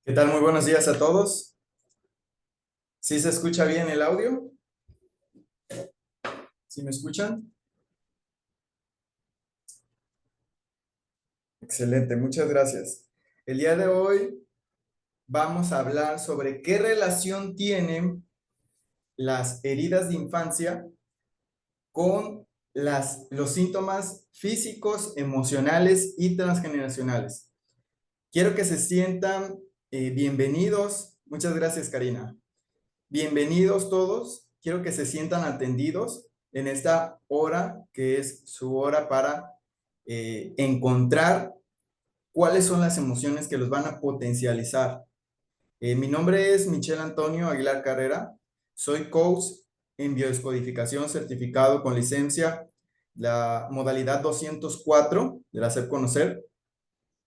¿Qué tal? Muy buenos días a todos. ¿Sí se escucha bien el audio? ¿Sí me escuchan? Excelente, muchas gracias. El día de hoy vamos a hablar sobre qué relación tienen las heridas de infancia con los síntomas físicos, emocionales y transgeneracionales. Quiero que se sientan bienvenidos. Muchas gracias, Karina. Bienvenidos todos. Quiero que se sientan atendidos en esta hora que es su hora para encontrar cuáles son las emociones que los van a potencializar. Mi nombre es Michel Antonio Aguilar Carrera. Soy coach en biodescodificación certificado con licencia, la modalidad 204 de Hacer Conocer.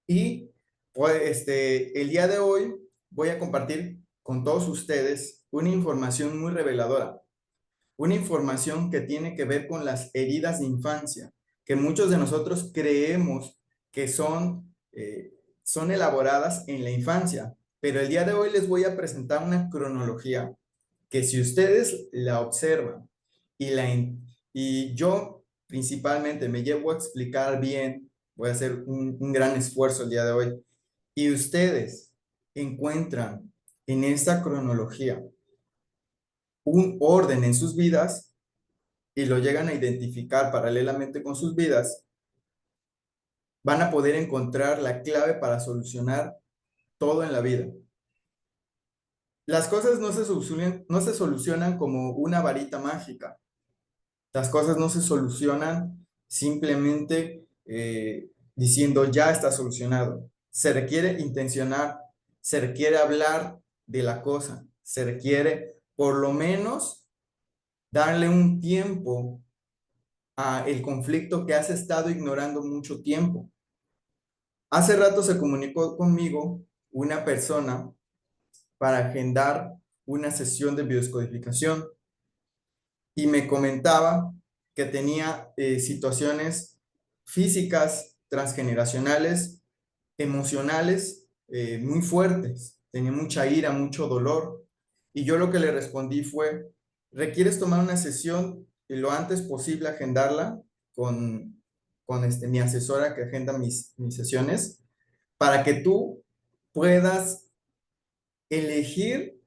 Y pues, el día de hoy voy a compartir con todos ustedes una información muy reveladora, una información que tiene que ver con las heridas de infancia, que muchos de nosotros creemos que son elaboradas en la infancia, pero el día de hoy les voy a presentar una cronología que si ustedes la observan y yo principalmente me llevo a explicar bien, voy a hacer un gran esfuerzo el día de hoy, y ustedes encuentran en esta cronología un orden en sus vidas y lo llegan a identificar paralelamente con sus vidas, van a poder encontrar la clave para solucionar todo en la vida. Las cosas no se solucionan como una varita mágica. Las cosas no se solucionan simplemente diciendo ya está solucionado. Se requiere intencionar, se requiere hablar de la cosa, se requiere por lo menos darle un tiempo a el conflicto que has estado ignorando mucho tiempo. Hace rato se comunicó conmigo una persona para agendar una sesión de biodescodificación y me comentaba que tenía situaciones físicas, transgeneracionales, emocionales muy fuertes. Tenía mucha ira, mucho dolor. Y yo lo que le respondí fue, ¿requieres tomar una sesión y lo antes posible agendarla con mi asesora que agenda mis sesiones para que tú puedas elegir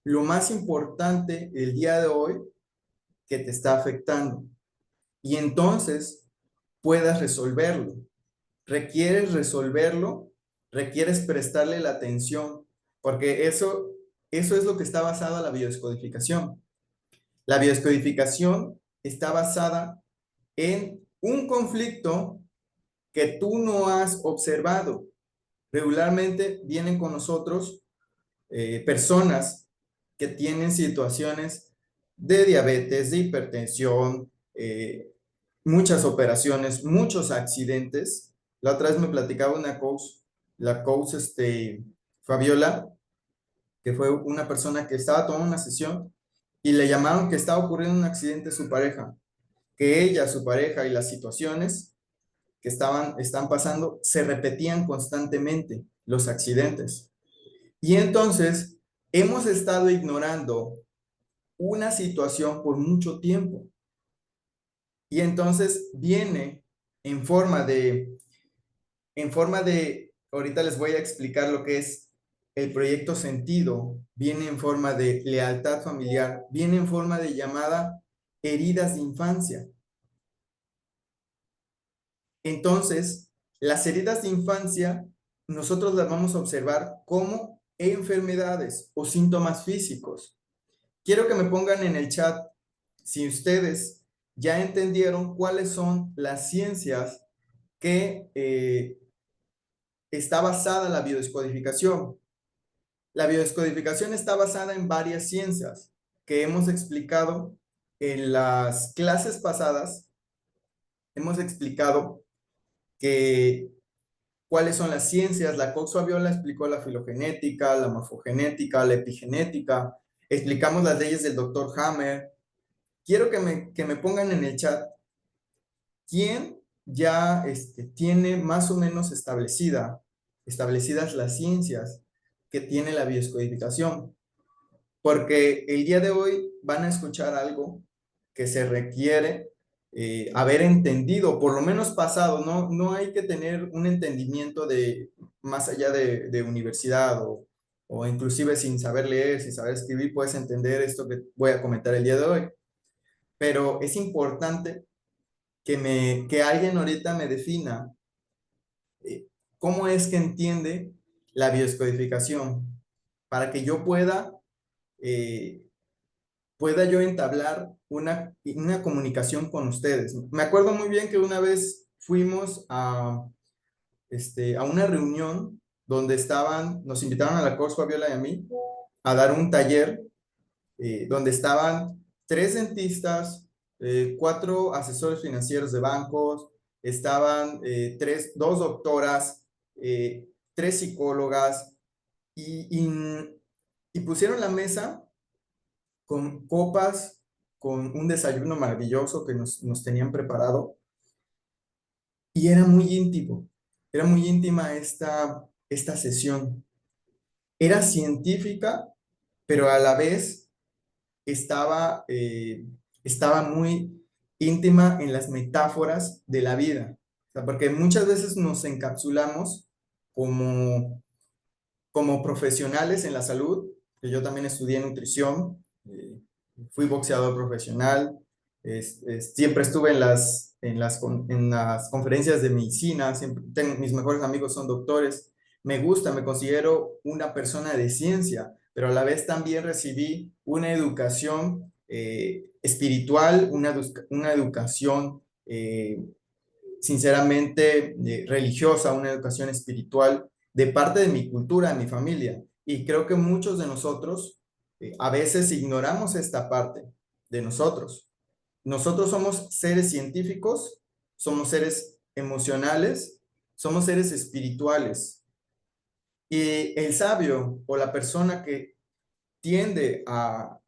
lo más importante el día de hoy que te está afectando y entonces puedas resolverlo? Requieres resolverlo, requieres prestarle la atención, porque eso es lo que está basado en la biodescodificación. La biodescodificación está basada en un conflicto que tú no has observado. Regularmente vienen con nosotros personas que tienen situaciones de diabetes, de hipertensión, muchas operaciones, muchos accidentes. La otra vez me platicaba una coach, la coach Fabiola, que fue una persona que estaba tomando una sesión y le llamaron que estaba ocurriendo un accidente a su pareja, que ella, su pareja y las situaciones que están pasando se repetían constantemente, los accidentes. Y entonces hemos estado ignorando una situación por mucho tiempo. Y entonces viene en forma ahorita les voy a explicar lo que es el proyecto Sentido, viene en forma de lealtad familiar, viene en forma de llamada heridas de infancia. Entonces, las heridas de infancia, nosotros las vamos a observar como enfermedades o síntomas físicos. Quiero que me pongan en el chat si ustedes ya entendieron cuáles son las ciencias que está basada en la biodescodificación. La biodescodificación está basada en varias ciencias que hemos explicado en las clases pasadas. Hemos explicado que cuáles son las ciencias. La coach Fabiola explicó la filogenética, la morfogenética, la epigenética. Explicamos las leyes del doctor Hammer. Quiero que me pongan en el chat quién ya tiene más o menos establecidas las ciencias que tiene la bioscodificación, porque el día de hoy van a escuchar algo que se requiere haber entendido, por lo menos pasado, no hay que tener un entendimiento de más allá de universidad o inclusive sin saber leer, sin saber escribir, puedes entender esto que voy a comentar el día de hoy. Pero es importante que alguien ahorita me defina eh, cómo es que entiende la bioscodificación para que yo eh, pueda yo entablar una comunicación con ustedes. Me acuerdo muy bien que una vez fuimos a una reunión donde nos invitaron a la Cors Fabiola y a mí a dar un taller donde estaban 3 dentistas, 4 asesores financieros de bancos, estaban 2 doctoras, 3 psicólogas y pusieron la mesa con copas, con un desayuno maravilloso que nos tenían preparado y era muy íntima esta sesión. Era científica, pero a la vez estaba, estaba muy íntima en las metáforas de la vida. O sea, porque muchas veces nos encapsulamos como, como profesionales en la salud, que yo también estudié nutrición, fui boxeador profesional, siempre estuve en las conferencias de medicina, mis mejores amigos son doctores, me gusta, me considero una persona de ciencia, pero a la vez también recibí una educación espiritual, una educación sinceramente religiosa, una educación espiritual de parte de mi cultura, de mi familia. Y creo que muchos de nosotros a veces ignoramos esta parte de nosotros. Nosotros somos seres científicos, somos seres emocionales, somos seres espirituales. Y el sabio o la persona que tiende a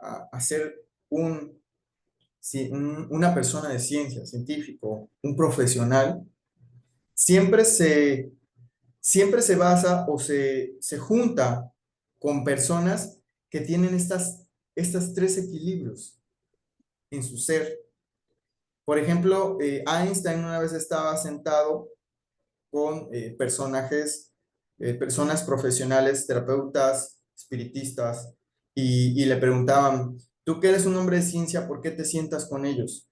ser una persona de ciencia, científico, un profesional, siempre siempre se basa o se junta con personas que tienen estas 3 equilibrios en su ser. Por ejemplo, Einstein una vez estaba sentado con personas profesionales, terapeutas, espiritistas, y le preguntaban, tú que eres un hombre de ciencia, ¿por qué te sientas con ellos?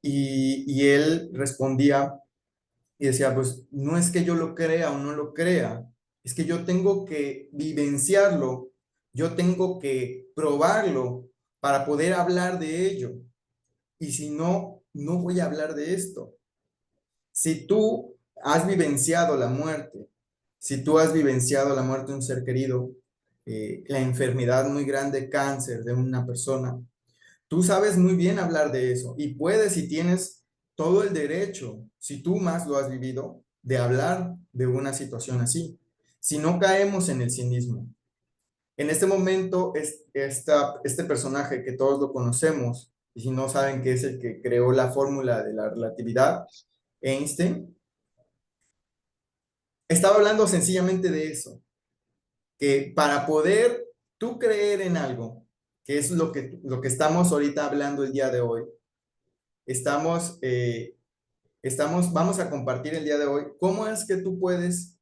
Y él respondía, y decía, pues no es que yo lo crea o no lo crea, es que yo tengo que vivenciarlo, yo tengo que probarlo para poder hablar de ello. Y si no, no voy a hablar de esto. Si tú has vivenciado la muerte, si tú has vivenciado la muerte de un ser querido, la enfermedad muy grande, cáncer de una persona, tú sabes muy bien hablar de eso y puedes y tienes todo el derecho, si tú más lo has vivido, de hablar de una situación así. Si no caemos en el cinismo. En este momento, este personaje que todos lo conocemos, y si no saben que es el que creó la fórmula de la relatividad, Einstein, estaba hablando sencillamente de eso, que para poder tú creer en algo, que es lo que estamos ahorita hablando el día de hoy, estamos, vamos a compartir el día de hoy cómo es que tú puedes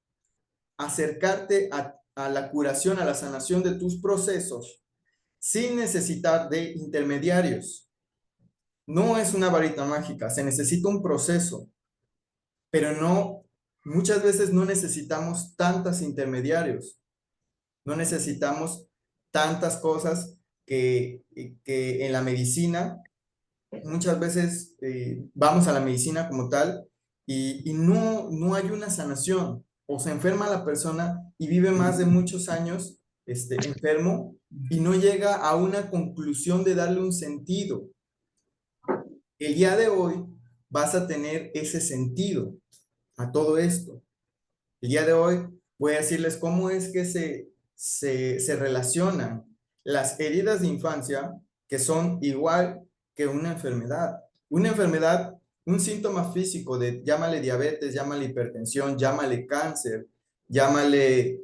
acercarte a la curación, a la sanación de tus procesos sin necesitar de intermediarios. No es una varita mágica, se necesita un proceso, pero muchas veces no necesitamos tantos intermediarios, no necesitamos tantas cosas que en la medicina muchas veces vamos a la medicina como tal y no hay una sanación o se enferma la persona y vive más de muchos años enfermo y no llega a una conclusión de darle un sentido. El día de hoy vas a tener ese sentido a todo esto. El día de hoy voy a decirles cómo es que se relacionan las heridas de infancia, que son igual que una enfermedad. Una enfermedad, un síntoma físico de, llámale diabetes, llámale hipertensión, llámale cáncer, llámale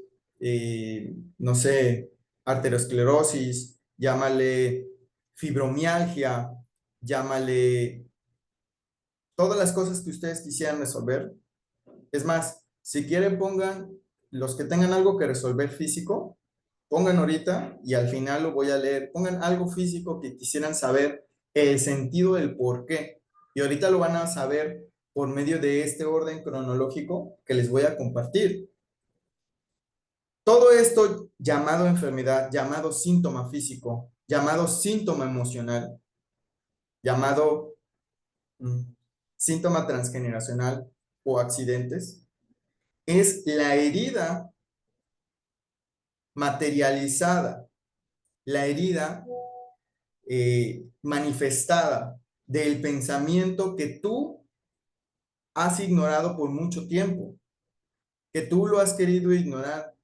no sé, arteriosclerosis, llámale fibromialgia, llámale todas las cosas que ustedes quisieran resolver. Es más, si quieren pongan los que tengan algo que resolver físico, pongan ahorita y al final lo voy a leer. Pongan algo físico que quisieran saber el sentido del por qué. Y ahorita lo van a saber por medio de este orden cronológico que les voy a compartir. Todo esto llamado enfermedad, llamado síntoma físico, llamado síntoma emocional, llamado mm, síntoma transgeneracional o accidentes, es la herida materializada, la herida manifestada del pensamiento que tú has ignorado por mucho tiempo, que tú lo has querido ignorar,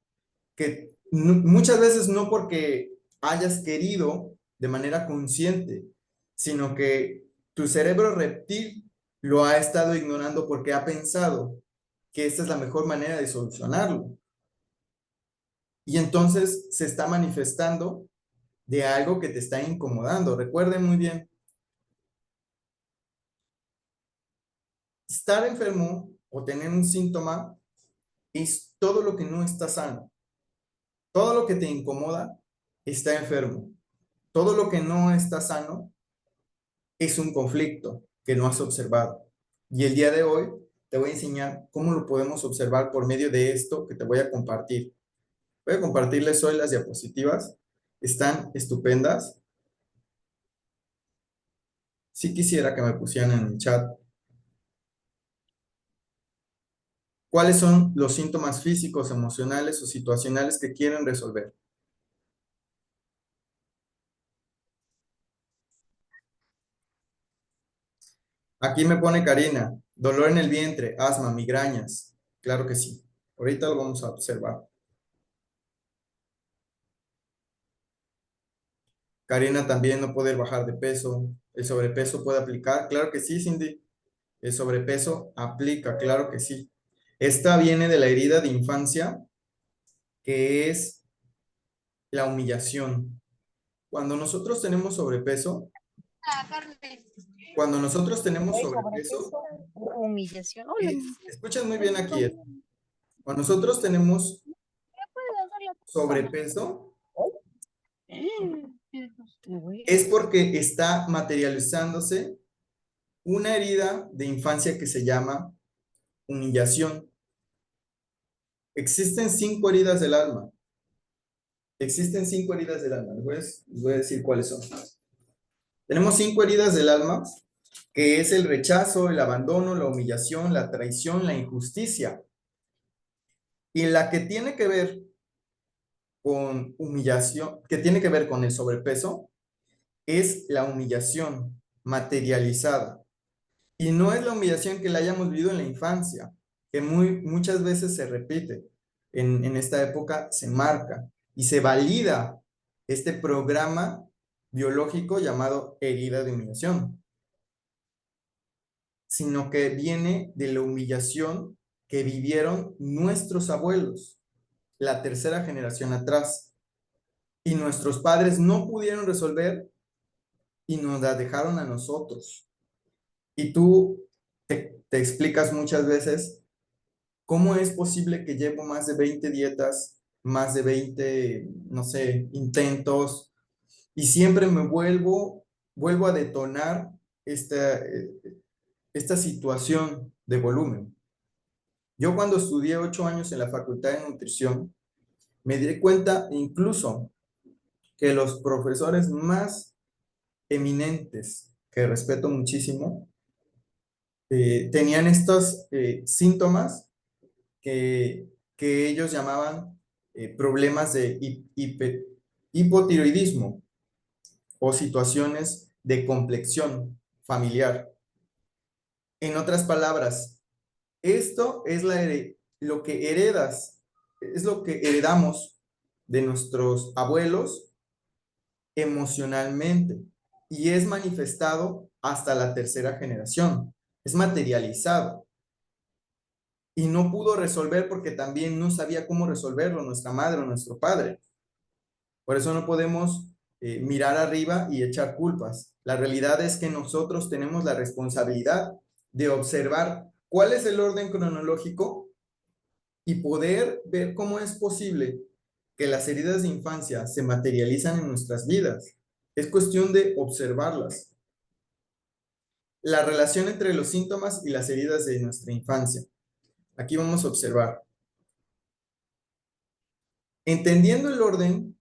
que muchas veces no porque hayas querido de manera consciente, sino que tu cerebro reptil lo ha estado ignorando porque ha pensado que esta es la mejor manera de solucionarlo. Y entonces se está manifestando de algo que te está incomodando. Recuerden muy bien, estar enfermo o tener un síntoma es todo lo que no está sano. Todo lo que te incomoda está enfermo. Todo lo que no está sano es un conflicto que no has observado. Y el día de hoy te voy a enseñar cómo lo podemos observar por medio de esto que te voy a compartir. Voy a compartirles hoy las diapositivas. Están estupendas. Si quisiera que me pusieran en el chat cuáles son los síntomas físicos, emocionales o situacionales que quieren resolver. Aquí me pone Karina, dolor en el vientre, asma, migrañas. Claro que sí. Ahorita lo vamos a observar. Karina también no poder bajar de peso. ¿El sobrepeso puede aplicar? Claro que sí, Cindy. El sobrepeso aplica, claro que sí. Esta viene de la herida de infancia, que es la humillación. Cuando nosotros tenemos sobrepeso, cuando nosotros tenemos sobrepeso, Humillación. escuchen muy bien aquí. Cuando nosotros tenemos sobrepeso, es porque está materializándose una herida de infancia que se llama humillación. Existen 5 heridas del alma. Existen 5 heridas del alma. Les voy a decir cuáles son. Tenemos 5 heridas del alma, que es el rechazo, el abandono, la humillación, la traición, la injusticia. Y la que tiene que ver con humillación, que tiene que ver con el sobrepeso, es la humillación materializada. Y no es la humillación que la hayamos vivido en la infancia, que muchas veces se repite. En esta época se marca y se valida este programa biológico llamado herida de humillación, sino que viene de la humillación que vivieron nuestros abuelos, la tercera generación atrás, y nuestros padres no pudieron resolver y nos la dejaron a nosotros. Y tú te explicas muchas veces cómo es posible que llevo más de 20 dietas, más de 20, no sé, intentos, y siempre me vuelvo a detonar esta situación de volumen. Yo cuando estudié 8 años en la Facultad de Nutrición, me di cuenta incluso que los profesores más eminentes, que respeto muchísimo, tenían estos síntomas que ellos llamaban problemas de hipotiroidismo o situaciones de complexión familiar. En otras palabras, esto es lo que heredas, es lo que heredamos de nuestros abuelos emocionalmente y es manifestado hasta la tercera generación, es materializado. y no pudo resolver porque también no sabía cómo resolverlo nuestra madre o nuestro padre. Por eso no podemos mirar arriba y echar culpas. La realidad es que nosotros tenemos la responsabilidad de observar cuál es el orden cronológico y poder ver cómo es posible que las heridas de infancia se materializan en nuestras vidas. Es cuestión de observarlas. La relación entre los síntomas y las heridas de nuestra infancia. Aquí vamos a observar. Entendiendo el orden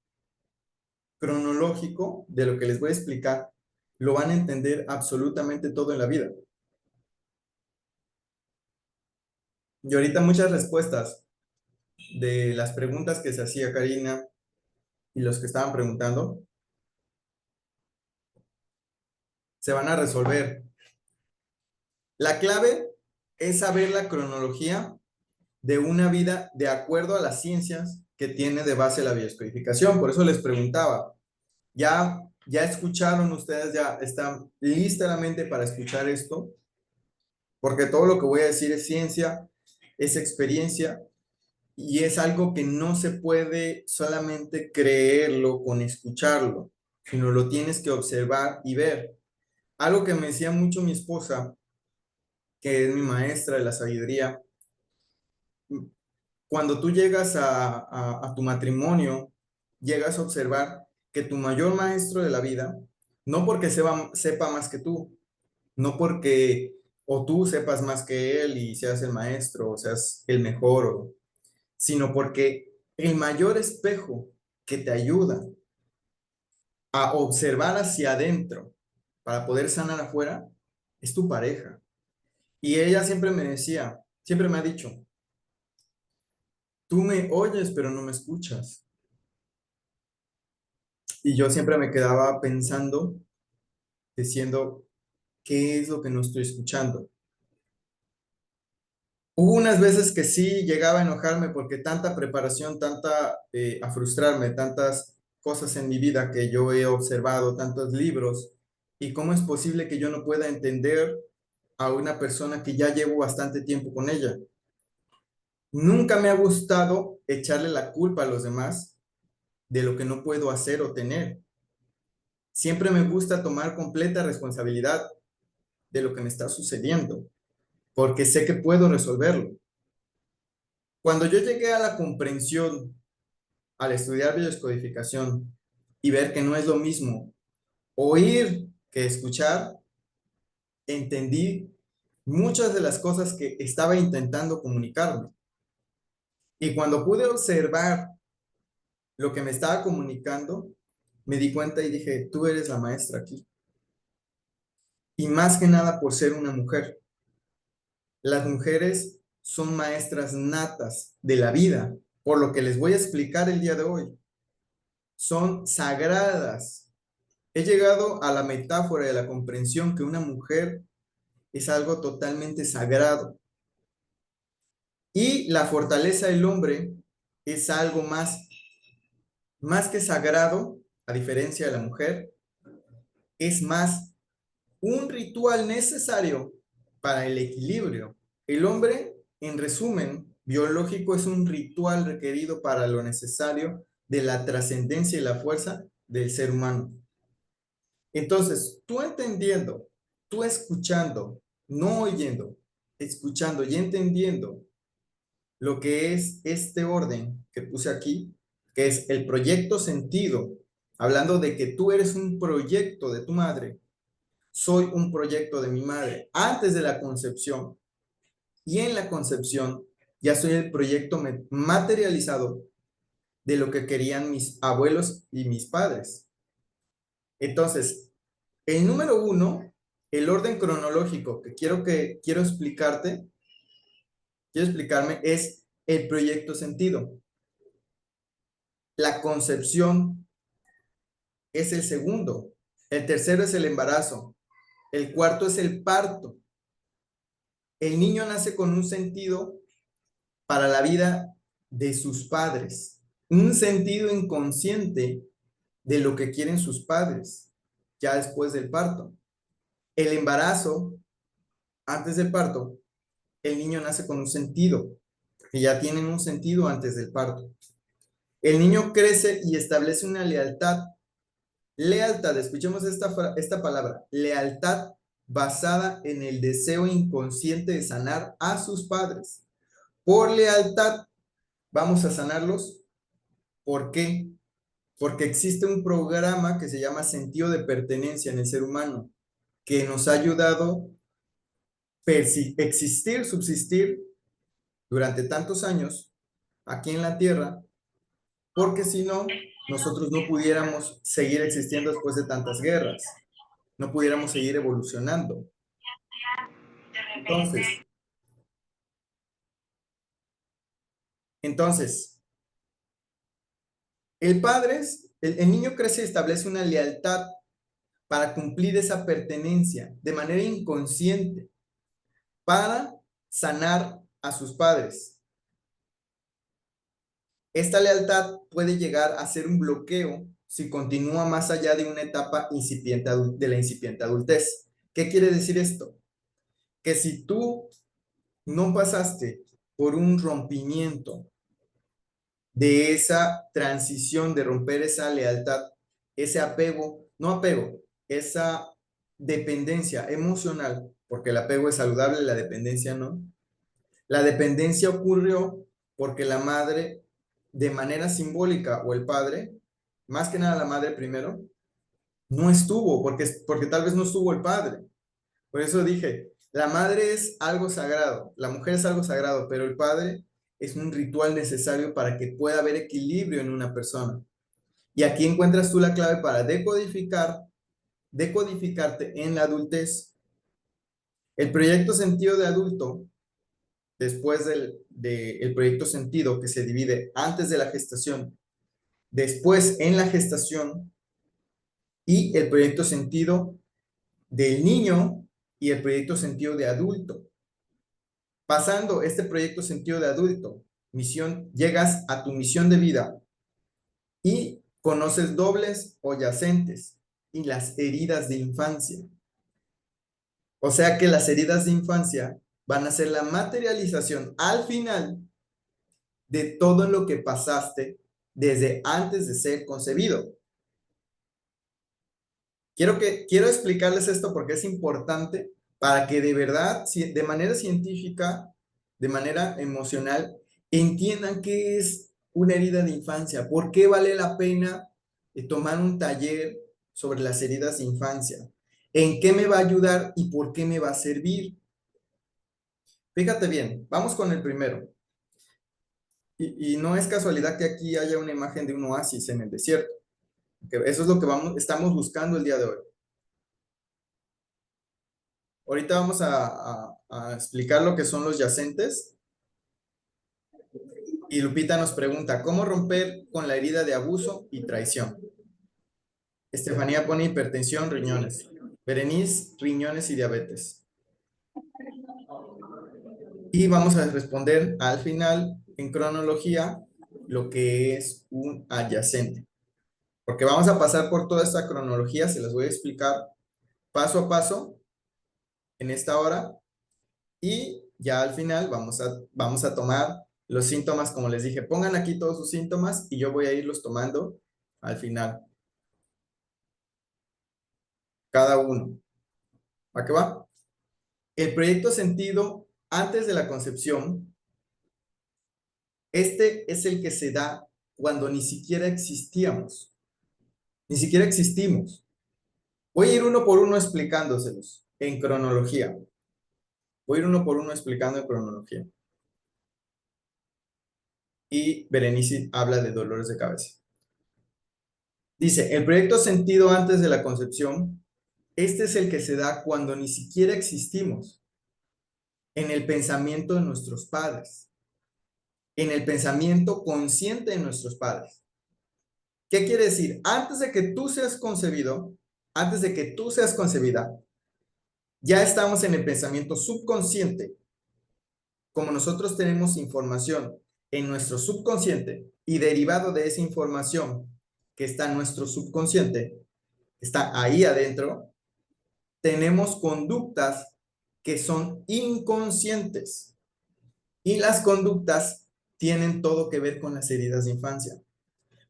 cronológico de lo que les voy a explicar, lo van a entender absolutamente todo en la vida. Y ahorita muchas respuestas de las preguntas que se hacía Karina y los que estaban preguntando se van a resolver. La clave es saber la cronología de una vida de acuerdo a las ciencias que tiene de base la bioscodificación. Por eso les preguntaba, ¿ya escucharon ustedes, ya están lista la mente para escuchar esto? Porque todo lo que voy a decir es ciencia, es experiencia y es algo que no se puede solamente creerlo con escucharlo, sino lo tienes que observar y ver. Algo que me decía mucho mi esposa, que es mi maestra de la sabiduría, cuando tú llegas a tu matrimonio, llegas a observar que tu mayor maestro de la vida, no porque sepa más que tú, no porque o tú sepas más que él y seas el maestro o seas el mejor, sino porque el mayor espejo que te ayuda a observar hacia adentro para poder sanar afuera es tu pareja. Y ella siempre me decía, siempre me ha dicho, tú me oyes pero no me escuchas. Y yo siempre me quedaba pensando, diciendo, ¿qué es lo que no estoy escuchando? Hubo unas veces que sí llegaba a enojarme porque tanta preparación, a frustrarme, tantas cosas en mi vida que yo he observado, tantos libros, y cómo es posible que yo no pueda entender a una persona que ya llevo bastante tiempo con ella. Nunca me ha gustado echarle la culpa a los demás de lo que no puedo hacer o tener. Siempre me gusta tomar completa responsabilidad de lo que me está sucediendo, porque sé que puedo resolverlo. Cuando yo llegué a la comprensión al estudiar biodescodificación y ver que no es lo mismo oír que escuchar, entendí muchas de las cosas que estaba intentando comunicarme. Y cuando pude observar lo que me estaba comunicando, me di cuenta y dije, tú eres la maestra aquí. Y más que nada por ser una mujer. Las mujeres son maestras natas de la vida, por lo que les voy a explicar el día de hoy. Son sagradas. He llegado a la metáfora de la comprensión que una mujer es algo totalmente sagrado. Y la fortaleza del hombre es algo más que sagrado, a diferencia de la mujer, es más un ritual necesario para el equilibrio. El hombre, en resumen, biológico es un ritual requerido para lo necesario de la trascendencia y la fuerza del ser humano. Entonces, tú entendiendo, tú escuchando, no oyendo, escuchando y entendiendo lo que es este orden que puse aquí, que es el proyecto sentido, hablando de que tú eres un proyecto de tu madre, soy un proyecto de mi madre antes de la concepción y en la concepción ya soy el proyecto materializado de lo que querían mis abuelos y mis padres. Entonces, el número uno, el orden cronológico que quiero explicarte, quiero explicarme, es el proyecto sentido. La concepción es el segundo. El tercero es el embarazo. El cuarto es el parto. El niño nace con un sentido para la vida de sus padres, un sentido inconsciente de lo que quieren sus padres ya después del parto. El embarazo, antes del parto, el niño nace con un sentido que ya tienen un sentido antes del parto. El niño crece y establece una lealtad. Lealtad, escuchemos esta palabra, lealtad basada en el deseo inconsciente de sanar a sus padres. Por lealtad vamos a sanarlos. ¿Por qué? Porque existe un programa que se llama sentido de pertenencia en el ser humano, que nos ha ayudado a existir, subsistir durante tantos años aquí en la Tierra, porque si no, nosotros no pudiéramos seguir existiendo después de tantas guerras, no pudiéramos seguir evolucionando. Entonces, el niño crece y establece una lealtad para cumplir esa pertenencia de manera inconsciente, para sanar a sus padres. Esta lealtad puede llegar a ser un bloqueo si continúa más allá de una etapa incipiente de la incipiente adultez. ¿Qué quiere decir esto? Que si tú no pasaste por un rompimiento de esa transición, de romper esa lealtad, ese apego, no apego, esa dependencia emocional, porque el apego es saludable, la dependencia no. La dependencia ocurrió porque la madre, de manera simbólica, o el padre, más que nada la madre primero, no estuvo, porque tal vez no estuvo el padre. Por eso dije, la madre es algo sagrado, la mujer es algo sagrado, pero el padre es un ritual necesario para que pueda haber equilibrio en una persona. Y aquí encuentras tú la clave para decodificarte en la adultez. El proyecto sentido de adulto, después del proyecto sentido que se divide antes de la gestación, después en la gestación y el proyecto sentido del niño y el proyecto sentido de adulto. Pasando este proyecto sentido de adulto, llegas a tu misión de vida y conoces dobles o yacentes y las heridas de infancia. O sea que las heridas de infancia van a ser la materialización al final de todo lo que pasaste desde antes de ser concebido. Quiero explicarles esto porque es importante para que de verdad, de manera científica, de manera emocional, entiendan qué es una herida de infancia, por qué vale la pena tomar un taller sobre las heridas de infancia, en qué me va a ayudar y por qué me va a servir. Fíjate bien, vamos con el primero. Y no es casualidad que aquí haya una imagen de un oasis en el desierto, que eso es lo que estamos buscando el día de hoy. Ahorita vamos a explicar lo que son los yacentes. Y Lupita nos pregunta, ¿cómo romper con la herida de abuso y traición? Estefanía pone hipertensión, riñones. Berenice, riñones y diabetes. Y vamos a responder al final, en cronología, lo que es un adyacente. Porque vamos a pasar por toda esta cronología, se las voy a explicar paso a paso en esta hora. Y ya al final vamos a tomar los síntomas, como les dije, pongan aquí todos sus síntomas y yo voy a irlos tomando al final. Cada uno. ¿A qué va? El proyecto sentido antes de la concepción, este es el que se da cuando ni siquiera existíamos. Ni siquiera existimos. Voy a ir uno por uno explicándoselos en cronología. Voy a ir uno por uno explicando en cronología. Y Berenice habla de dolores de cabeza. Dice, el proyecto sentido antes de la concepción, este es el que se da cuando ni siquiera existimos en el pensamiento de nuestros padres, en el pensamiento consciente de nuestros padres. ¿Qué quiere decir? Antes de que tú seas concebido, antes de que tú seas concebida, ya estamos en el pensamiento subconsciente. Como nosotros tenemos información en nuestro subconsciente y derivado de esa información que está en nuestro subconsciente, está ahí adentro, tenemos conductas que son inconscientes y las conductas tienen todo que ver con las heridas de infancia.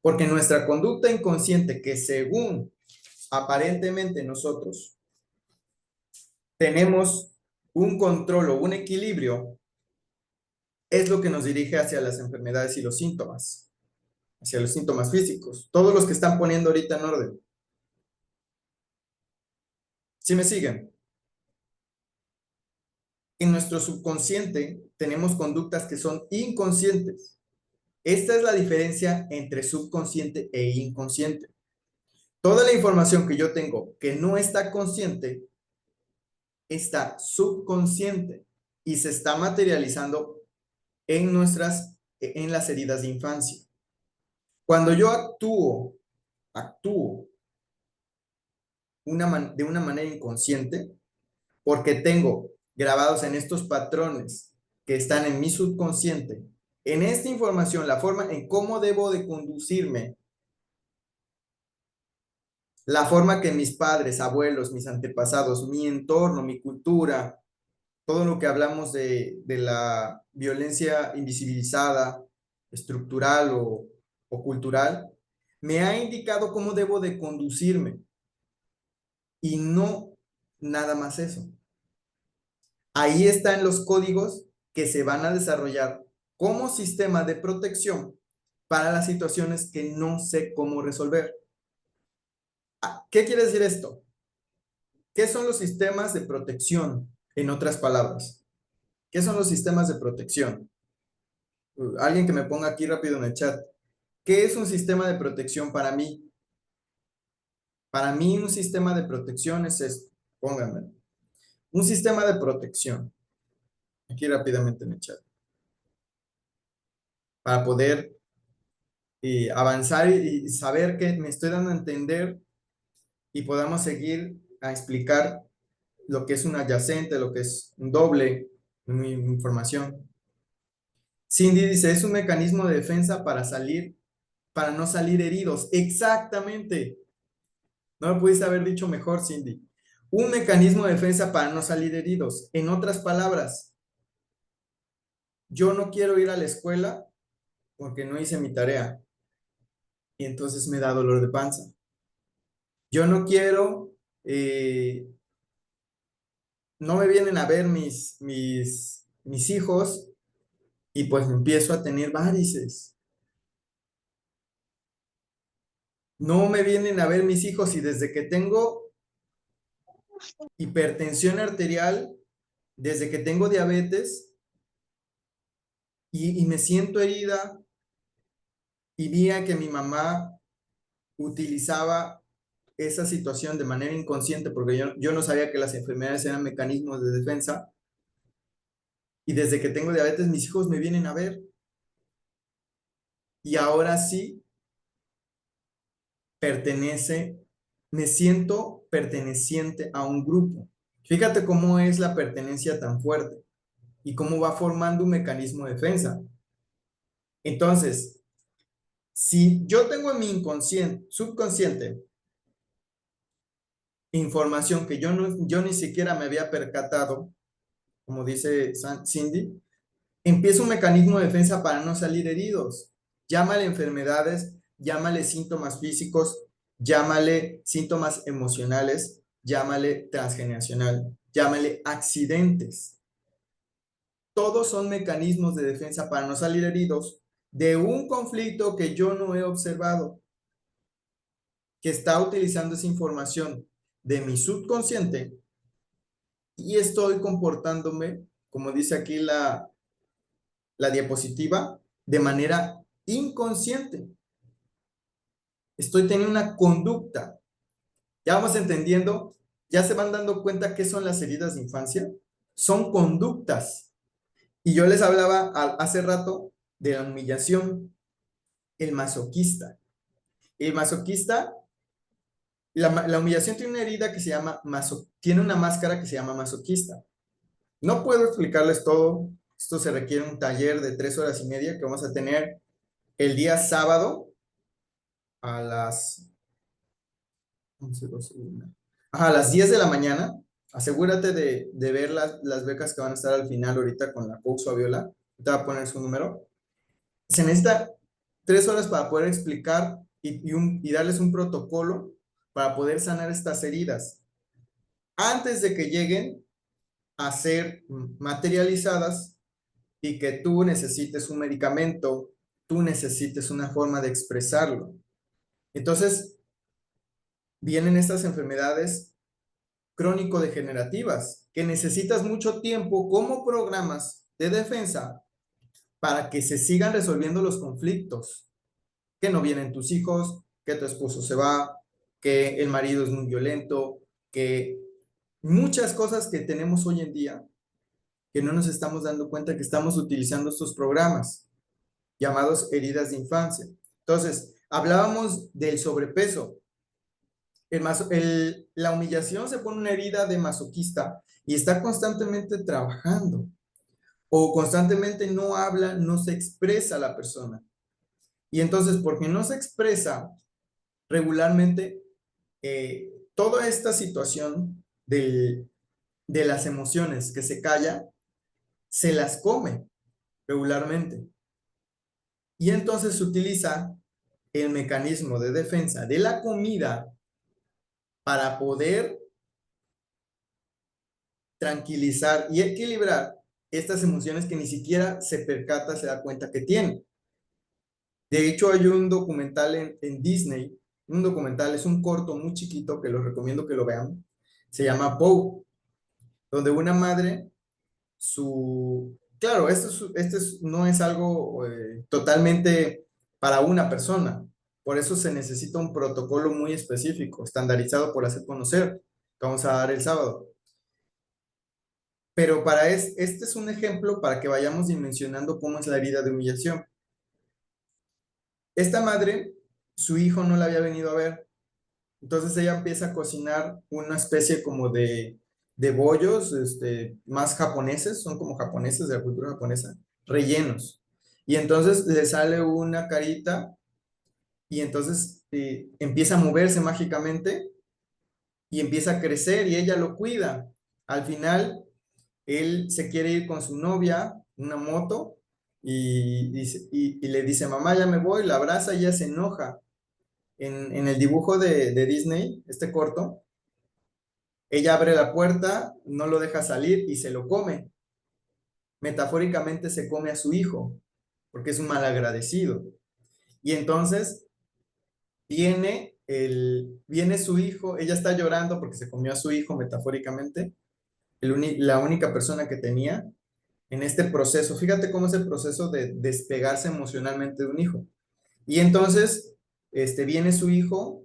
Porque nuestra conducta inconsciente, que según aparentemente nosotros tenemos un control o un equilibrio, es lo que nos dirige hacia las enfermedades y los síntomas, hacia los síntomas físicos. Todos los que están poniendo ahorita en orden. ¿Sí me siguen? En nuestro subconsciente tenemos conductas que son inconscientes. Esta es la diferencia entre subconsciente e inconsciente. Toda la información que yo tengo que no está consciente, está subconsciente y se está materializando en las heridas de infancia. Cuando yo actúo de una manera inconsciente, porque tengo grabados en estos patrones que están en mi subconsciente, en esta información, la forma en cómo debo de conducirme, la forma que mis padres, abuelos, mis antepasados, mi entorno, mi cultura, todo lo que hablamos de la violencia invisibilizada, estructural o cultural, me ha indicado cómo debo de conducirme y no nada más eso. Ahí están los códigos que se van a desarrollar como sistema de protección para las situaciones que no sé cómo resolver. ¿Qué quiere decir esto? ¿Qué son los sistemas de protección? En otras palabras, ¿qué son los sistemas de protección? Alguien que me ponga aquí rápido en el chat. ¿Qué es un sistema de protección para mí? Para mí un sistema de protección es esto. Pónganme. Un sistema de protección. Aquí rápidamente en el chat. Para poder avanzar y saber que me estoy dando a entender y podamos seguir a explicar lo que es un adyacente, lo que es un doble, una información. Cindy dice, es un mecanismo de defensa para no salir heridos. Exactamente. No lo pudiste haber dicho mejor, Cindy. Un mecanismo de defensa para no salir heridos. En otras palabras, yo no quiero ir a la escuela porque no hice mi tarea y entonces me da dolor de panza. Yo no quiero, no me vienen a ver mis hijos y pues empiezo a tener varices. No me vienen a ver mis hijos y desde que tengo hipertensión arterial, desde que tengo diabetes y me siento herida y vi que mi mamá utilizaba esa situación de manera inconsciente porque yo no sabía que las enfermedades eran mecanismos de defensa y desde que tengo diabetes mis hijos me vienen a ver y ahora sí me siento perteneciente a un grupo. Fíjate cómo es la pertenencia tan fuerte y cómo va formando un mecanismo de defensa. Entonces, si yo tengo en mi subconsciente, información que yo ni siquiera me había percatado, como dice Cindy, empieza un mecanismo de defensa para no salir heridos. Llámale enfermedades, llámale síntomas físicos, llámale síntomas emocionales, llámale transgeneracional, llámale accidentes. Todos son mecanismos de defensa para no salir heridos de un conflicto que yo no he observado, que está utilizando esa información de mi subconsciente y estoy comportándome, como dice aquí la diapositiva, de manera inconsciente. Estoy teniendo una conducta. Ya vamos entendiendo, ya se van dando cuenta qué son las heridas de infancia. Son conductas. Y yo les hablaba hace rato de la humillación, el masoquista. El masoquista, la humillación tiene una herida que se llama tiene una máscara que se llama masoquista. No puedo explicarles todo. Esto se requiere un taller de 3 horas y media que vamos a tener el día sábado a las 11, 12, 1. A las 10 de la mañana. Asegúrate de ver las becas que van a estar al final ahorita con la Coach Fabiola. Te va a poner su número. Se necesita 3 horas para poder explicar y darles un protocolo para poder sanar estas heridas antes de que lleguen a ser materializadas y que tú necesites un medicamento, tú necesites una forma de expresarlo. Entonces, vienen estas enfermedades crónico-degenerativas que necesitas mucho tiempo como programas de defensa para que se sigan resolviendo los conflictos, que no vienen tus hijos, que tu esposo se va, que el marido es muy violento, que muchas cosas que tenemos hoy en día que no nos estamos dando cuenta que estamos utilizando estos programas llamados heridas de infancia. Entonces, hablábamos del sobrepeso. La humillación se pone una herida de masoquista y está constantemente trabajando o constantemente no habla, no se expresa la persona. Y entonces, porque no se expresa regularmente, toda esta situación de las emociones que se calla, se las come regularmente. Y entonces se utiliza el mecanismo de defensa de la comida para poder tranquilizar y equilibrar estas emociones que ni siquiera se percata, se da cuenta que tiene. De hecho, hay un documental en Disney, un documental, es un corto muy chiquito que los recomiendo que lo vean, se llama Poe, donde una madre, claro, no es algo totalmente para una persona, por eso se necesita un protocolo muy específico, estandarizado por hacer conocer, que vamos a dar el sábado. Pero este es un ejemplo para que vayamos dimensionando cómo es la herida de humillación. Esta madre, su hijo no la había venido a ver, entonces ella empieza a cocinar una especie como de bollos, más japoneses, son como japoneses de la cultura japonesa, rellenos. Y entonces le sale una carita y entonces empieza a moverse mágicamente y empieza a crecer y ella lo cuida. Al final, él se quiere ir con su novia, una moto, y le dice, mamá, ya me voy, la abraza y ella se enoja. En el dibujo de Disney, este corto, ella abre la puerta, no lo deja salir y se lo come. Metafóricamente se come a su hijo, porque es un malagradecido. Y entonces viene su hijo, ella está llorando porque se comió a su hijo metafóricamente, la única persona que tenía en este proceso. Fíjate cómo es el proceso de despegarse emocionalmente de un hijo. Y entonces viene su hijo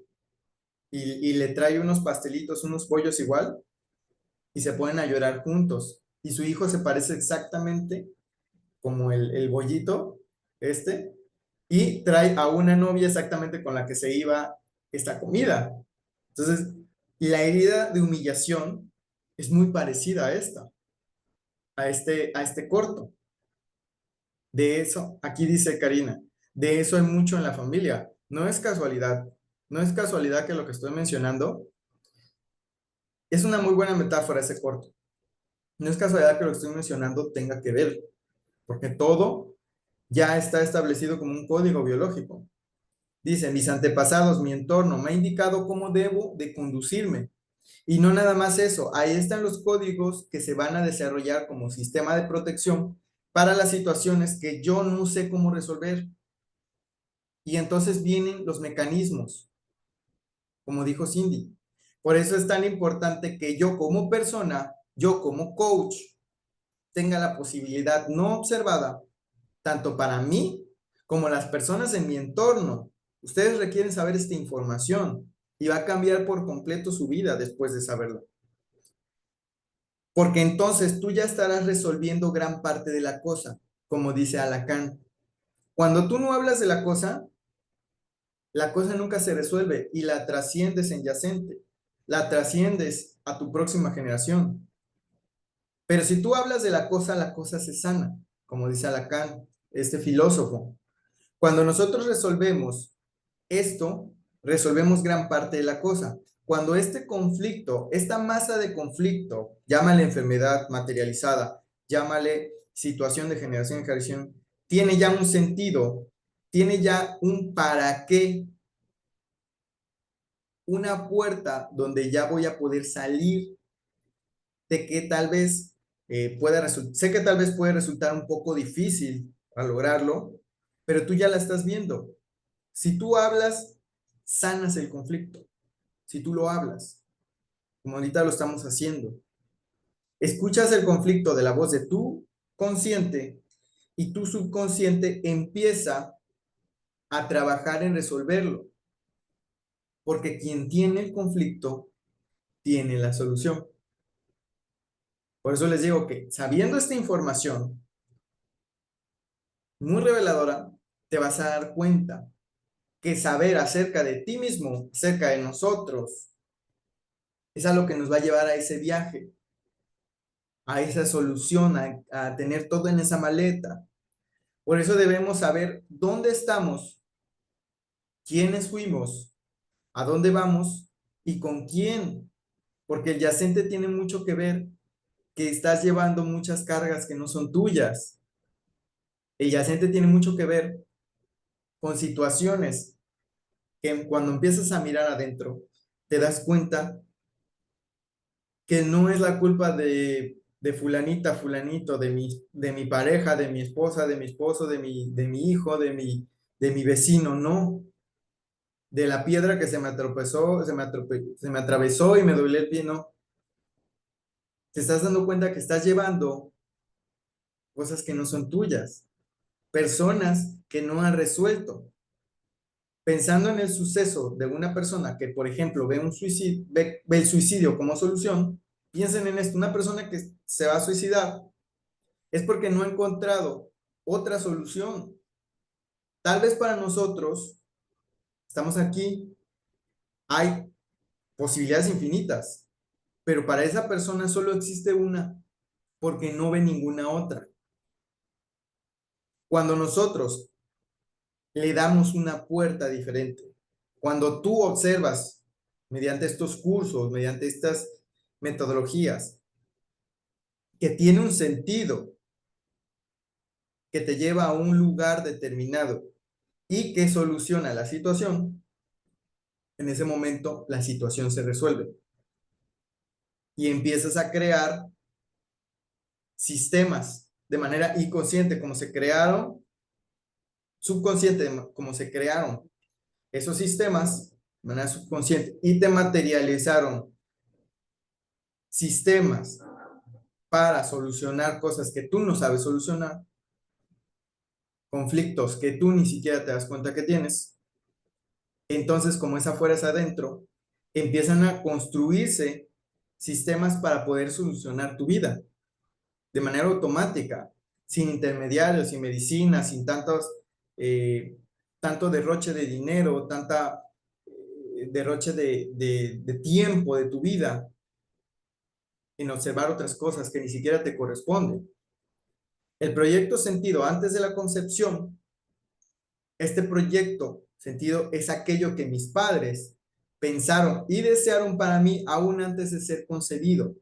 y le trae unos pastelitos, unos pollos igual, y se ponen a llorar juntos. Y su hijo se parece exactamente como el bollito, y trae a una novia exactamente con la que se iba esta comida. Entonces, la herida de humillación es muy parecida a a este corto. De eso, aquí dice Karina, de eso hay mucho en la familia. No es casualidad. No es casualidad que lo que estoy mencionando es una muy buena metáfora ese corto. No es casualidad que lo que estoy mencionando tenga que ver, porque todo ya está establecido como un código biológico. Dice, mis antepasados, mi entorno, me ha indicado cómo debo de conducirme. Y no nada más eso, ahí están los códigos que se van a desarrollar como sistema de protección para las situaciones que yo no sé cómo resolver. Y entonces vienen los mecanismos, como dijo Cindy. Por eso es tan importante que yo como persona, yo como coach, tenga la posibilidad no observada, tanto para mí como las personas en mi entorno. Ustedes requieren saber esta información y va a cambiar por completo su vida después de saberlo. Porque entonces tú ya estarás resolviendo gran parte de la cosa, como dice Lacan. Cuando tú no hablas de la cosa nunca se resuelve y la trasciendes en yacente, la trasciendes a tu próxima generación. Pero si tú hablas de la cosa se sana, como dice Lacan, este filósofo. Cuando nosotros resolvemos esto, resolvemos gran parte de la cosa. Cuando este conflicto, esta masa de conflicto, llámale enfermedad materializada, llámale situación de generación en generación, tiene ya un sentido, tiene ya un para qué, una puerta donde ya voy a poder salir de que tal vez sé que tal vez puede resultar un poco difícil a lograrlo, pero tú ya la estás viendo. Si tú hablas, sanas el conflicto. Si tú lo hablas, como ahorita lo estamos haciendo, escuchas el conflicto de la voz de tu consciente y tu subconsciente empieza a trabajar en resolverlo, porque quien tiene el conflicto tiene la solución. Por eso les digo que sabiendo esta información muy reveladora, te vas a dar cuenta que saber acerca de ti mismo, acerca de nosotros, es algo que nos va a llevar a ese viaje, a esa solución, a tener todo en esa maleta. Por eso debemos saber dónde estamos, quiénes fuimos, a dónde vamos y con quién, porque el yacente tiene mucho que ver que estás llevando muchas cargas que no son tuyas. El yacente tiene mucho que ver con situaciones que cuando empiezas a mirar adentro, te das cuenta que no es la culpa de fulanita, fulanito, de mi pareja, de mi esposa, de mi esposo, de mi hijo, de mi vecino, no. De la piedra que se me atropezó, se me atravesó y me doblé el pie, no. Te estás dando cuenta que estás llevando cosas que no son tuyas, personas que no han resuelto. Pensando en el suceso de una persona que, por ejemplo, ve el suicidio como solución, piensen en esto, una persona que se va a suicidar es porque no ha encontrado otra solución. Tal vez para nosotros, estamos aquí, hay posibilidades infinitas, pero para esa persona solo existe una porque no ve ninguna otra. Cuando nosotros le damos una puerta diferente, cuando tú observas mediante estos cursos, mediante estas metodologías, que tiene un sentido, que te lleva a un lugar determinado y que soluciona la situación, en ese momento la situación se resuelve y empiezas a crear sistemas de manera inconsciente, como se crearon, subconsciente, como se crearon esos sistemas de manera subconsciente y te materializaron sistemas para solucionar cosas que tú no sabes solucionar, conflictos que tú ni siquiera te das cuenta que tienes. Entonces, como es afuera es adentro, empiezan a construirse sistemas para poder solucionar tu vida de manera automática, sin intermediarios, sin medicina, sin tanto derroche de dinero, tanta derroche de tiempo de tu vida en observar otras cosas que ni siquiera te corresponden. El proyecto sentido antes de la concepción, este proyecto sentido es aquello que mis padres pensaron y desearon para mí aún antes de ser concebido.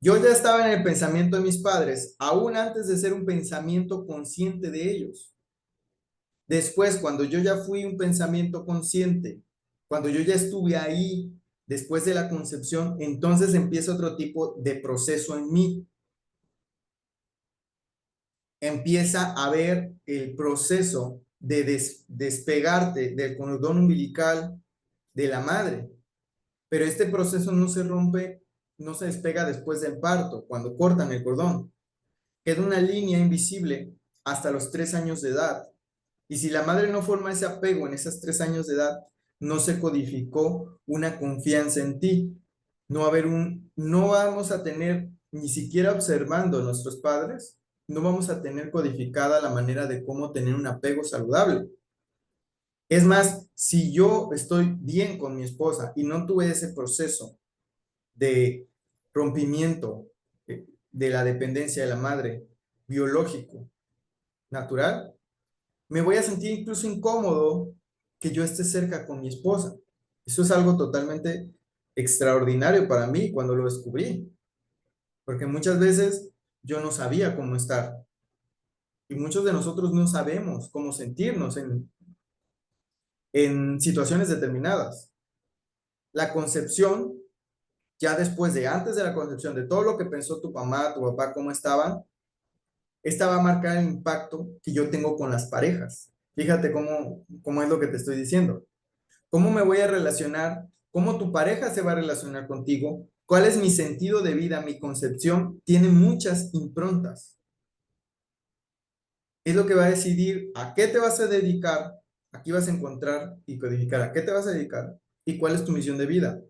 Yo ya estaba en el pensamiento de mis padres, aún antes de ser un pensamiento consciente de ellos. Después, cuando yo ya fui un pensamiento consciente, cuando yo ya estuve ahí, después de la concepción, entonces empieza otro tipo de proceso en mí. Empieza a ver el proceso de despegarte del cordón umbilical de la madre. Pero este proceso no se rompe, no se despega después del parto, cuando cortan el cordón. Queda una línea invisible hasta los 3 años de edad. Y si la madre no forma ese apego en esos 3 años de edad, no se codificó una confianza en ti. No vamos a tener, ni siquiera observando a nuestros padres, no vamos a tener codificada la manera de cómo tener un apego saludable. Es más, si yo estoy bien con mi esposa y no tuve ese proceso de rompimiento de la dependencia de la madre biológico, natural, me voy a sentir incluso incómodo que yo esté cerca con mi esposa. Eso es algo totalmente extraordinario para mí cuando lo descubrí, porque muchas veces yo no sabía cómo estar. Y muchos de nosotros no sabemos cómo sentirnos en situaciones determinadas. La concepción, ya después de antes de la concepción, de todo lo que pensó tu mamá, tu papá, cómo estaban, esta va a marcar el impacto que yo tengo con las parejas. Fíjate cómo es lo que te estoy diciendo. ¿Cómo me voy a relacionar? ¿Cómo tu pareja se va a relacionar contigo? ¿Cuál es mi sentido de vida? Mi concepción tiene muchas improntas. Es lo que va a decidir a qué te vas a dedicar. Aquí vas a encontrar y codificar a qué te vas a dedicar y cuál es tu misión de vida.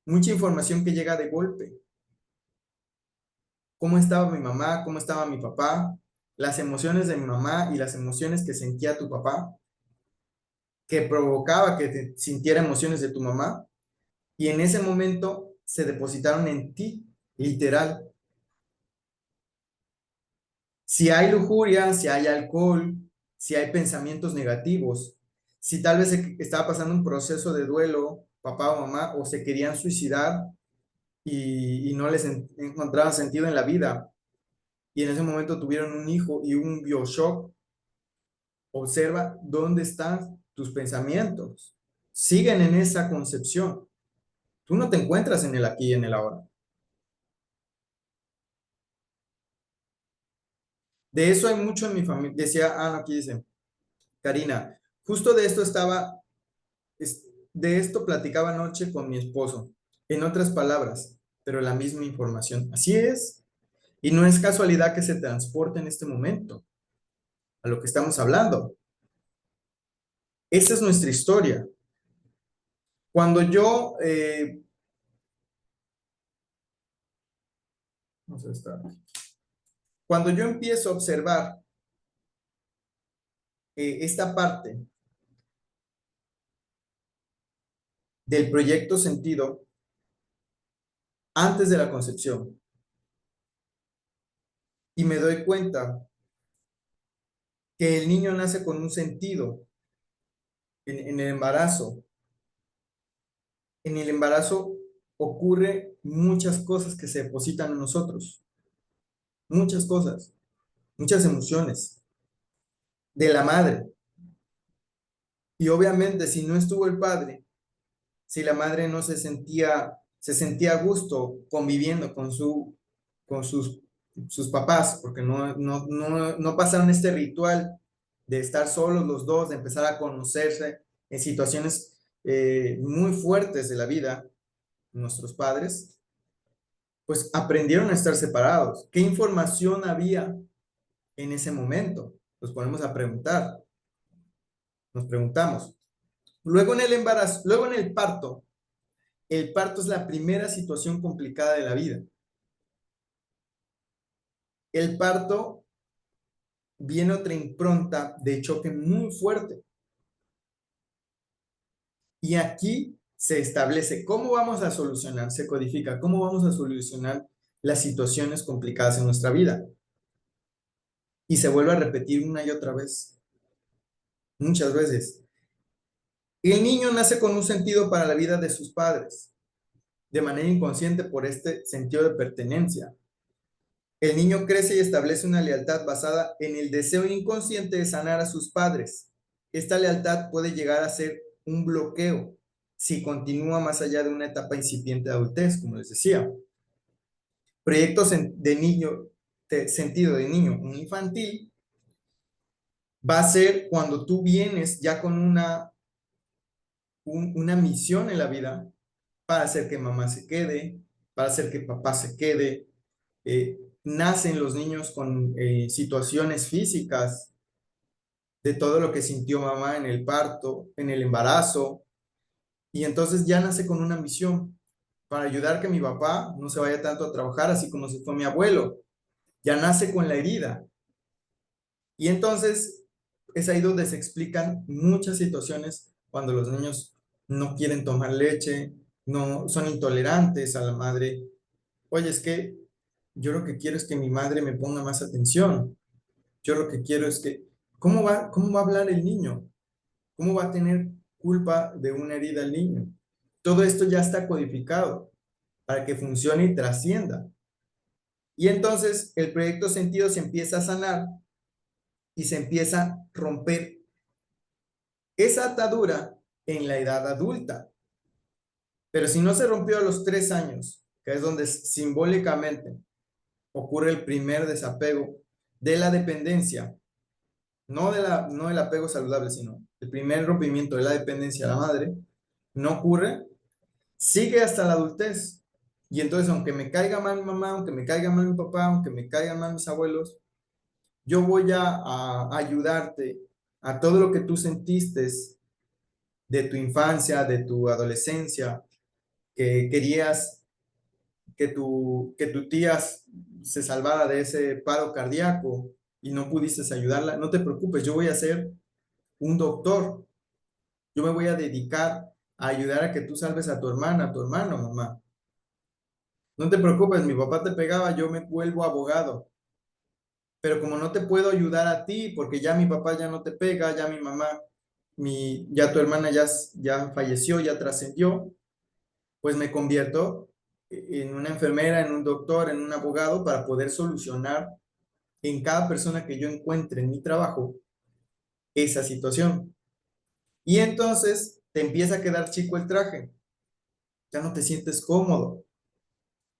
Mucha información que llega de golpe. ¿Cómo estaba mi mamá? ¿Cómo estaba mi papá? Las emociones de mi mamá y las emociones que sentía tu papá, que provocaba que te sintiera emociones de tu mamá, y en ese momento se depositaron en ti, literal. Si hay lujuria, si hay alcohol, si hay pensamientos negativos, si tal vez estaba pasando un proceso de duelo, papá o mamá, o se querían suicidar y no les encontraban sentido en la vida, y en ese momento tuvieron un hijo y un bioshock, observa dónde están tus pensamientos. Siguen en esa concepción. Tú no te encuentras en el aquí y en el ahora. De eso hay mucho en mi familia. Decía, no, aquí dice, Karina, justo de esto de esto platicaba anoche con mi esposo. En otras palabras, pero la misma información. Así es. Y no es casualidad que se transporte en este momento a lo que estamos hablando. Esa es nuestra historia. Cuando yo, no sé, cuando yo empiezo a observar esta parte del proyecto sentido antes de la concepción y me doy cuenta que el niño nace con un sentido en el embarazo. En el embarazo ocurre muchas cosas que se depositan en nosotros, muchas cosas, muchas emociones de la madre. Y obviamente si no estuvo el padre, si la madre no se sentía a gusto conviviendo con sus papás, porque no pasaron este ritual de estar solos los dos, de empezar a conocerse en situaciones muy fuertes de la vida, nuestros padres, pues aprendieron a estar separados. ¿Qué información había en ese momento? Nos ponemos a preguntar, nos preguntamos. Luego en el embarazo, luego en el parto es la primera situación complicada de la vida. El parto viene otra impronta de choque muy fuerte. Y aquí se establece cómo vamos a solucionar, se codifica cómo vamos a solucionar las situaciones complicadas en nuestra vida. Y se vuelve a repetir una y otra vez, muchas veces. El niño nace con un sentido para la vida de sus padres, de manera inconsciente por este sentido de pertenencia. El niño crece y establece una lealtad basada en el deseo inconsciente de sanar a sus padres. Esta lealtad puede llegar a ser un bloqueo si continúa más allá de una etapa incipiente de adultez, como les decía. Proyectos de niño, de sentido de niño, un infantil, va a ser cuando tú vienes ya con una misión en la vida para hacer que mamá se quede, para hacer que papá se quede. Nacen los niños con situaciones físicas de todo lo que sintió mamá en el parto, en el embarazo, y entonces ya nace con una misión para ayudar que mi papá no se vaya tanto a trabajar, así como si fue mi abuelo. Ya nace con la herida. Y entonces es ahí donde se explican muchas situaciones cuando los niños no quieren tomar leche, no son intolerantes a la madre. Oye, es que yo lo que quiero es que mi madre me ponga más atención. Yo lo que quiero es que, ¿cómo va a hablar el niño? ¿Cómo va a tener culpa de una herida el niño? Todo esto ya está codificado para que funcione y trascienda. Y entonces el proyecto sentido se empieza a sanar y se empieza a romper esa atadura en la edad adulta. Pero si no se rompió a los 3 años, que es donde simbólicamente ocurre el primer desapego de la dependencia, no del apego saludable, sino el primer rompimiento de la dependencia a la madre, no ocurre, sigue hasta la adultez. Y entonces, aunque me caiga mal mi mamá, aunque me caiga mal mi papá, aunque me caigan mal mis abuelos, yo voy a ayudarte a todo lo que tú sentiste de tu infancia, de tu adolescencia, que querías que tu tía se salvara de ese paro cardíaco y no pudiste ayudarla, no te preocupes, yo voy a ser un doctor, yo me voy a dedicar a ayudar a que tú salves a tu hermana, a tu hermano, mamá. No te preocupes, mi papá te pegaba, yo me vuelvo abogado, pero como no te puedo ayudar a ti, porque ya mi papá ya no te pega, ya mi mamá, ya tu hermana ya falleció, ya trascendió, pues me convierto en una enfermera, en un doctor, en un abogado para poder solucionar en cada persona que yo encuentre en mi trabajo esa situación. Y entonces te empieza a quedar chico el traje, ya no te sientes cómodo,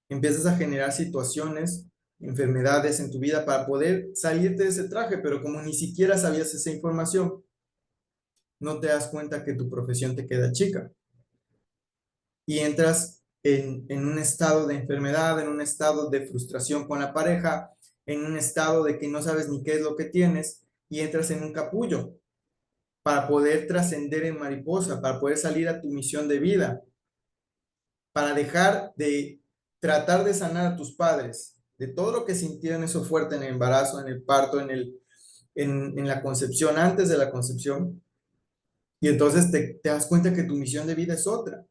empiezas a generar situaciones, enfermedades en tu vida para poder salirte de ese traje, pero como ni siquiera sabías esa información, no te das cuenta que tu profesión te queda chica y entras en un estado de enfermedad, en un estado de frustración con la pareja, en un estado de que no sabes ni qué es lo que tienes y entras en un capullo para poder trascender en mariposa, para poder salir a tu misión de vida, para dejar de tratar de sanar a tus padres, de todo lo que sintieron eso fuerte en el embarazo, en el parto, en la concepción, antes de la concepción, y entonces te das cuenta que tu misión de vida es otra,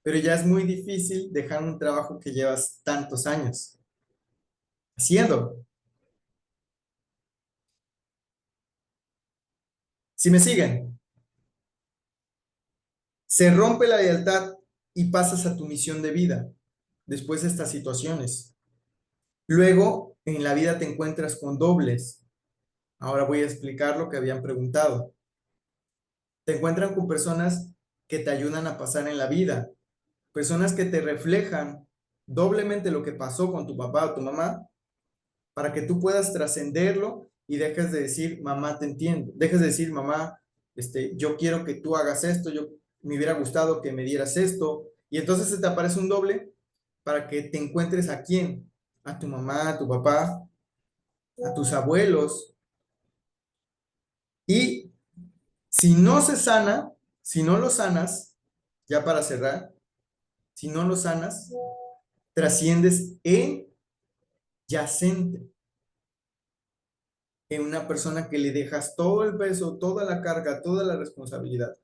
pero ya es muy difícil dejar un trabajo que llevas tantos años haciendo. Si me siguen, se rompe la lealtad y pasas a tu misión de vida después de estas situaciones. Luego, en la vida te encuentras con dobles. Ahora voy a explicar lo que habían preguntado. Te encuentran con personas que te ayudan a pasar en la vida, personas que te reflejan doblemente lo que pasó con tu papá o tu mamá para que tú puedas trascenderlo y dejes de decir, mamá, te entiendo. Dejes de decir, mamá, yo quiero que tú hagas esto, yo me hubiera gustado que me dieras esto. Y entonces se te aparece un doble para que te encuentres a quién, a tu mamá, a tu papá, a tus abuelos. Y si no se sana, si no lo sanas, ya para cerrar, si no lo sanas, trasciendes en yacente, en una persona que le dejas todo el peso, toda la carga, toda la responsabilidad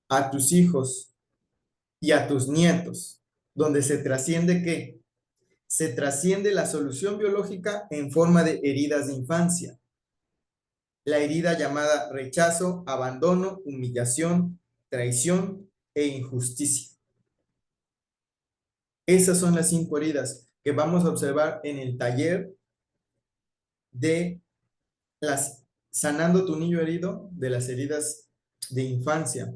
a tus hijos y a tus nietos, donde se trasciende ¿qué? Se trasciende la solución biológica en forma de heridas de infancia. La herida llamada rechazo, abandono, humillación, traición e injusticia. Esas son las 5 heridas que vamos a observar en el taller de las sanando tu niño herido de las heridas de infancia.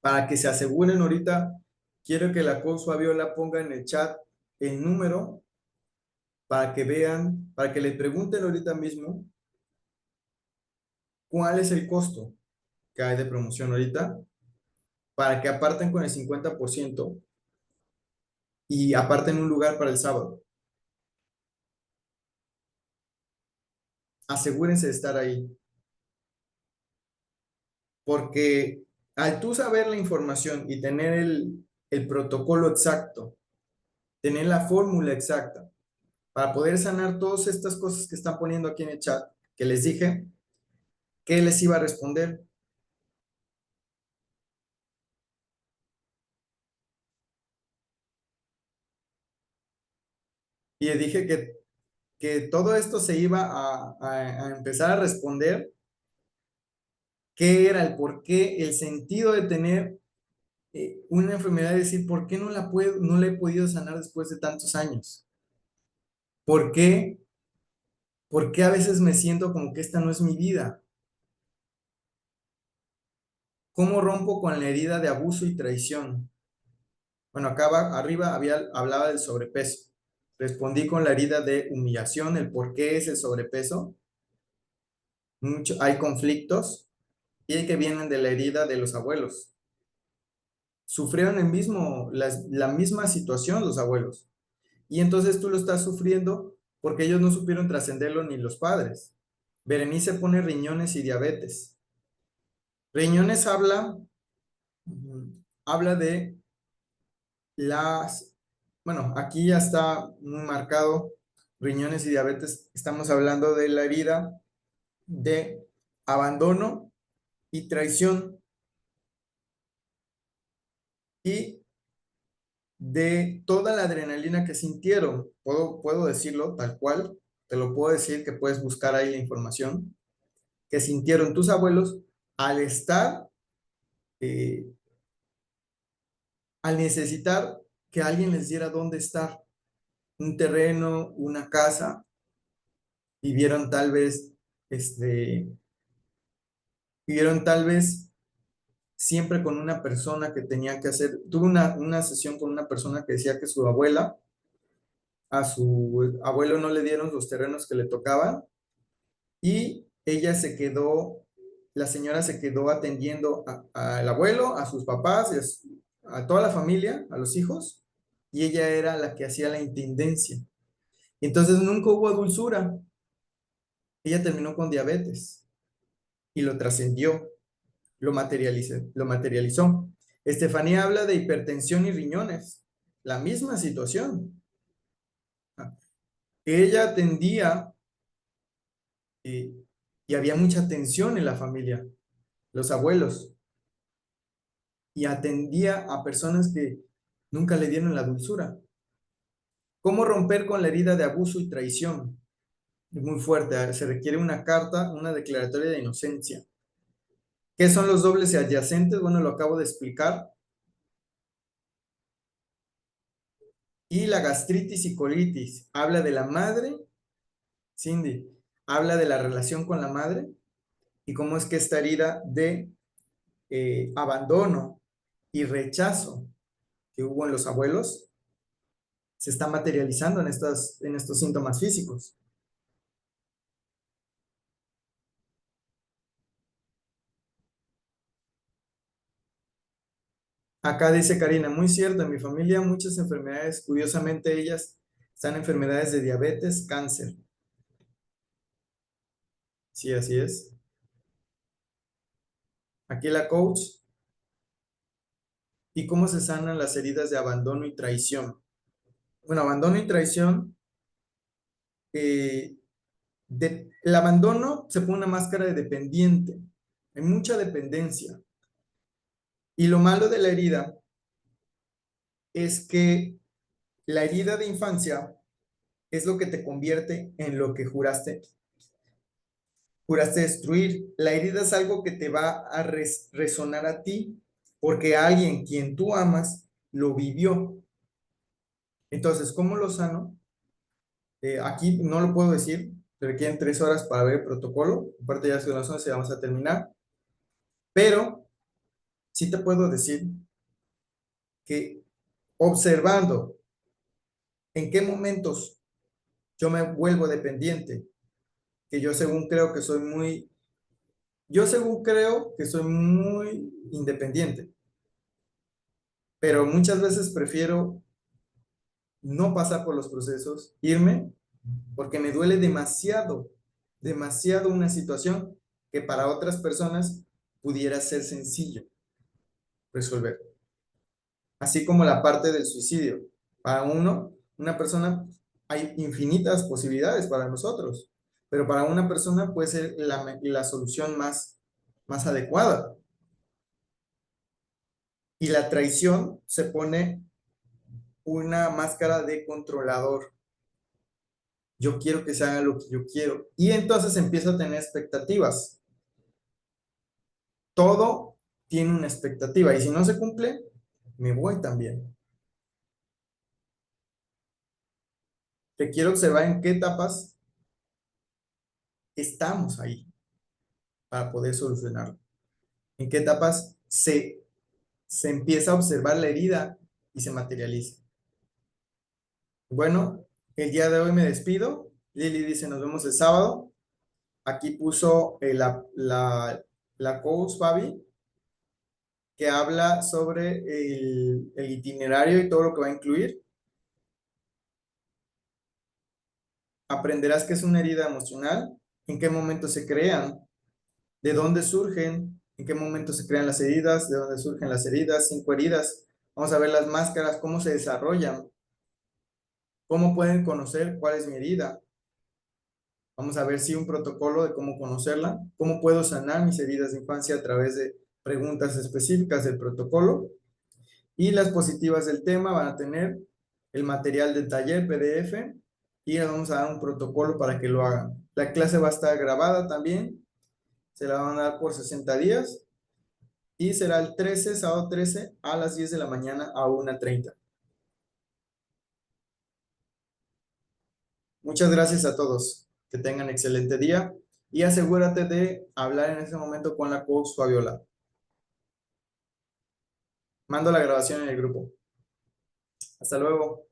Para que se aseguren ahorita, quiero que la coach Fabiola ponga en el chat el número para que vean, para que le pregunten ahorita mismo cuál es el costo que hay de promoción ahorita, para que aparten con el 50% y aparten un lugar para el sábado. Asegúrense de estar ahí, porque al tú saber la información y tener el protocolo exacto, tener la fórmula exacta para poder sanar todas estas cosas que están poniendo aquí en el chat, que les dije, ¿qué les iba a responder? Y les dije que todo esto se iba a empezar a responder, qué era el por qué, el sentido de tener una enfermedad, y decir, ¿por qué no la he podido sanar después de tantos años? ¿Por qué ¿Por qué a veces me siento como que esta no es mi vida? ¿Cómo rompo con la herida de abuso y traición? Bueno, arriba hablaba del sobrepeso. Respondí con la herida de humillación, el por qué es el sobrepeso. Hay conflictos y hay que vienen de la herida de los abuelos. Sufrieron la misma situación los abuelos. Y entonces tú lo estás sufriendo porque ellos no supieron trascenderlo ni los padres. Berenice pone riñones y diabetes. Riñones habla de bueno, aquí ya está muy marcado, riñones y diabetes, estamos hablando de la herida de abandono y traición y de toda la adrenalina que sintieron. Puedo decirlo tal cual, te lo puedo decir, que puedes buscar ahí la información, que sintieron tus abuelos al estar, eh, al necesitar que alguien les diera dónde estar, un terreno, una casa, vivieron tal vez, este, vivieron tal vez siempre con una persona que tenía que hacer, tuve una sesión con una persona que decía que a su abuelo no le dieron los terrenos que le tocaban y ella se quedó, la señora se quedó atendiendo al abuelo, a sus papás, a toda la familia, a los hijos, y ella era la que hacía la intendencia. Entonces nunca hubo dulzura. Ella terminó con diabetes y lo trascendió, lo materializó. Estefanía habla de hipertensión y riñones, la misma situación. Ella atendía eh, y había mucha tensión en la familia, los abuelos, y atendía a personas que nunca le dieron la dulzura. ¿Cómo romper con la herida de abuso y traición? Es muy fuerte, se requiere una carta, una declaratoria de inocencia. ¿Qué son los dobles y adyacentes? Bueno, lo acabo de explicar. Y la gastritis y colitis, habla de la madre, Cindy, habla de la relación con la madre y cómo es que esta herida de abandono y rechazo que hubo en los abuelos se está materializando en estos síntomas físicos. Acá dice Karina, muy cierto, en mi familia muchas enfermedades, curiosamente ellas están enfermedades de diabetes, cáncer. Sí, así es. Aquí la coach, ¿y cómo se sanan las heridas de abandono y traición? Bueno, abandono y traición, eh, el abandono se pone una máscara de dependiente, hay mucha dependencia. Y lo malo de la herida es que la herida de infancia es lo que te convierte en lo que juraste destruir. La herida es algo que te va a resonar a ti porque alguien quien tú amas lo vivió. Entonces, ¿cómo lo sano? Aquí no lo puedo decir, requieren 3 horas para ver el protocolo. Aparte ya son las 11, vamos a terminar. Pero sí te puedo decir que observando en qué momentos yo me vuelvo dependiente, que yo según creo que soy muy independiente, pero muchas veces prefiero no pasar por los procesos, irme, porque me duele demasiado, demasiado una situación que para otras personas pudiera ser sencillo resolver. Así como la parte del suicidio. Para una persona, hay infinitas posibilidades para nosotros, pero para una persona puede ser la solución más adecuada. Y la traición se pone una máscara de controlador. Yo quiero que se haga lo que yo quiero. Y entonces empiezo a tener expectativas. Todo tiene una expectativa y si no se cumple, me voy también. Te quiero observar en qué etapas estamos ahí para poder solucionarlo. ¿En qué etapas se empieza a observar la herida y se materializa? Bueno, el día de hoy me despido. Lili dice, nos vemos el sábado. Aquí puso la coach Fabi, que habla sobre el itinerario y todo lo que va a incluir. Aprenderás qué es una herida emocional, en qué momento se crean, de dónde surgen, en qué momento se crean las heridas, de dónde surgen las heridas, 5 heridas. Vamos a ver las máscaras, cómo se desarrollan, cómo pueden conocer cuál es mi herida. Vamos a ver si un protocolo de cómo conocerla, cómo puedo sanar mis heridas de infancia a través de preguntas específicas del protocolo. Y las positivas del tema van a tener el material del taller PDF y les vamos a dar un protocolo para que lo hagan. La clase va a estar grabada también, se la van a dar por 60 días y será el 13, sábado 13 a las 10 de la mañana a 1:30. Muchas gracias a todos, que tengan excelente día y asegúrate de hablar en ese momento con la coach Fabiola. Mando la grabación en el grupo. Hasta luego.